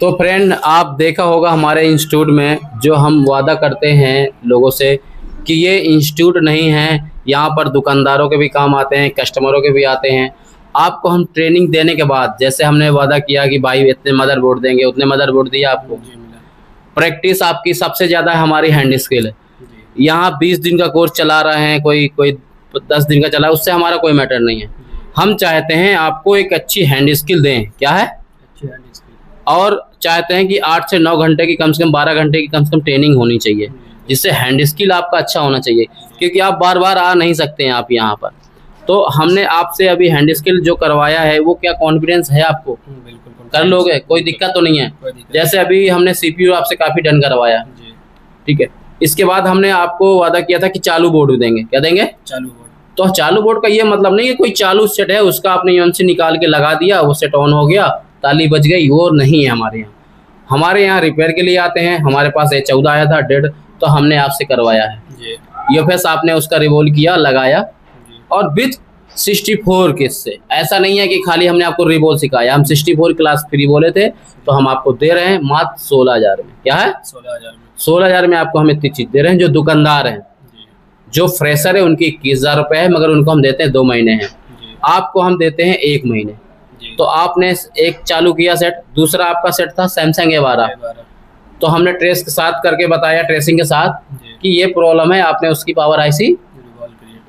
तो फ्रेंड, आप देखा होगा हमारे इंस्टीट्यूट में जो हम वादा करते हैं लोगों से कि ये इंस्टीट्यूट नहीं है, यहाँ पर दुकानदारों के भी काम आते हैं, कस्टमरों के भी आते हैं। आपको हम ट्रेनिंग देने के बाद, जैसे हमने वादा किया कि भाई इतने मदरबोर्ड देंगे, उतने मदरबोर्ड दिया आपको। प्रैक्टिस आपकी सबसे ज़्यादा है हमारी हैंड स्किल है। यहाँ 20 दिन का कोर्स चला रहे हैं, कोई 10 दिन का चला है, उससे हमारा कोई मैटर नहीं है। हम चाहते हैं आपको एक अच्छी हैंड स्किल दें। क्या है? अच्छी हैंड स्किल। और चाहते हैं कि 8 से 9 घंटे की, कम से कम 12 घंटे की कम से कम ट्रेनिंग होनी चाहिए, जिससे हैंड स्किल आपका अच्छा होना चाहिए, क्योंकि आप बार बार आ नहीं सकते हैं आप यहाँ पर। तो हमने आपसे अभी हैंड स्किल जो करवाया है, वो क्या कॉन्फिडेंस है आपको? बिल्कुल कर लोगे, कोई दिक्कत तो नहीं है? जैसे अभी हमने CPU आपसे काफ़ी डन करवाया, ठीक है। इसके बाद हमने आपको वादा किया था कि चालू बोर्ड देंगे। क्या देंगे? चालू बोर्ड। तो चालू बोर्ड का ये मतलब नहीं है कोई चालू सेट है उसका आपने यूएमसी निकाल के लगा दिया, वो सेट ऑन हो गया, ताली बज गई, वो नहीं है हमारे यहाँ। हमारे यहाँ रिपेयर के लिए आते हैं। हमारे पास A14 आया था 1.5, तो हमने आपसे करवाया है। UFS आपने उसका रिवोल्व किया, लगाया, और विथ 64 किट से। ऐसा नहीं है कि खाली हमने आपको रिवोल्व सिखाया, हम 64 क्लास फ्री बोले थे, तो हम आपको दे रहे हैं मात्र 16,000 में। क्या है? 16,000 में आपको हम इतनी चीज़ दे रहे हैं। जो दुकानदार हैं, जो फ्रेशर है, उनकी 21,000 रुपये है, मगर उनको हम देते हैं 2 महीने हैं, आपको हम देते हैं 1 महीने। तो आपने एक चालू किया सेट, दूसरा आपका सेट था सैमसंग A12, तो हमने ट्रेस के साथ करके बताया, ट्रेसिंग के साथ, कि ये प्रॉब्लम है, आपने उसकी पावर IC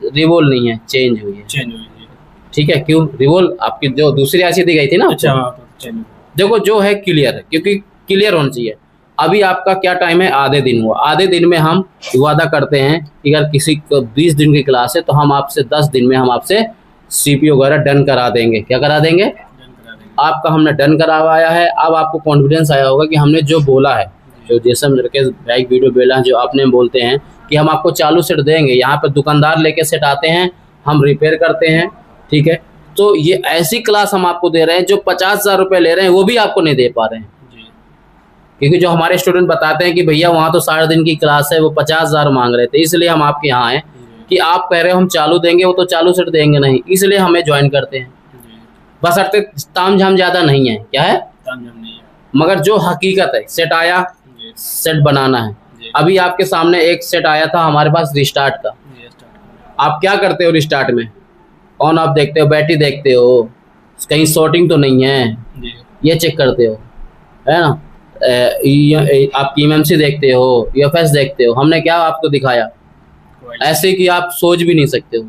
रिवोल्व नहीं है, चेंज हुई है। ठीक है, क्यों रिवोल्व? आपकी जो दूसरी IC दी गई थी ना। अच्छा, देखो जो है क्लियर है, क्योंकि क्लियर होना चाहिए। अभी आपका क्या टाइम है? आधे दिन हुआ। आधे दिन में हम वादा करते हैं कि अगर किसी को 20 दिन की क्लास है, तो हम आपसे 10 दिन में हम आपसे CPU वगैरह डन करा देंगे। क्या करा देंगे? आपका हमने डन करवाया है। अब आपको कॉन्फिडेंस आया होगा कि हमने जो बोला है, जो जैसे बाइक वीडियो बेला जो आपने बोलते हैं कि हम आपको चालू सेट देंगे, यहाँ पर दुकानदार लेके सेट आते हैं, हम रिपेयर करते हैं, ठीक है। तो ये ऐसी क्लास हम आपको दे रहे हैं, जो 50,000 रुपये ले रहे हैं वो भी आपको नहीं दे पा रहे हैं, क्योंकि जो हमारे स्टूडेंट बताते हैं कि भैया वहाँ तो 3.5 दिन की क्लास है, वो 50,000 मांग रहे थे। इसलिए हम आपके यहाँ आए कि आप कह रहे हो हम चालू देंगे, वो तो चालू सेट देंगे नहीं, इसलिए हमें ज्वाइन करते हैं। बस अर्थे ताम झाम ज़्यादा नहीं है। क्या है? ताम झाम नहीं है, मगर जो हकीकत है, सेट आया, सेट बनाना है। अभी आपके सामने एक सेट आया था हमारे पास रिस्टार्ट का। आप क्या करते हो रिस्टार्ट में? ऑन ऑफ देखते हो, बैटरी देखते हो, कहीं शॉर्टिंग तो नहीं है, ये चेक करते हो, है ना। आप EMC देखते हो, UFS देखते हो। हमने क्या आपको दिखाया? ऐसे कि आप सोच भी नहीं सकते हो।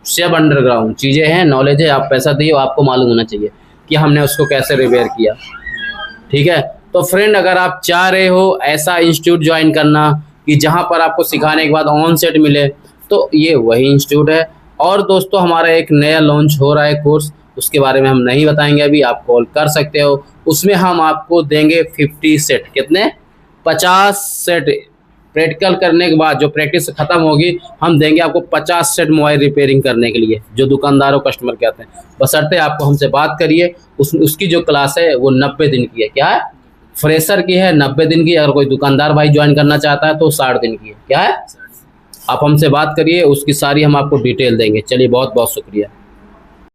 सब अंडरग्राउंड चीज़ें हैं, नॉलेज है, आप पैसा दिए, आपको मालूम होना चाहिए कि हमने उसको कैसे रिपेयर किया, ठीक है। तो फ्रेंड, अगर आप चाह रहे हो ऐसा इंस्टीट्यूट ज्वाइन करना कि जहां पर आपको सिखाने के बाद ऑन सेट मिले, तो ये वही इंस्टीट्यूट है। और दोस्तों, हमारा एक नया लॉन्च हो रहा है कोर्स, उसके बारे में हम नहीं बताएंगे अभी, आप कॉल कर सकते हो। उसमें हम आपको देंगे 50 सेट। कितने? 50 सेट। प्रैक्टिकल करने के बाद जो प्रैक्टिस खत्म होगी, हम देंगे आपको 50 सेट मोबाइल रिपेयरिंग करने के लिए, जो दुकानदार और कस्टमर कहते हैं। बशर्ते आपको हमसे बात करिए। उसकी जो क्लास है वो 90 दिन की है। क्या है? फ्रेशर की है 90 दिन की। अगर कोई दुकानदार भाई ज्वाइन करना चाहता है तो 60 दिन की है। क्या है? आप हमसे बात करिए, उसकी सारी हम आपको डिटेल देंगे। चलिए, बहुत बहुत शुक्रिया।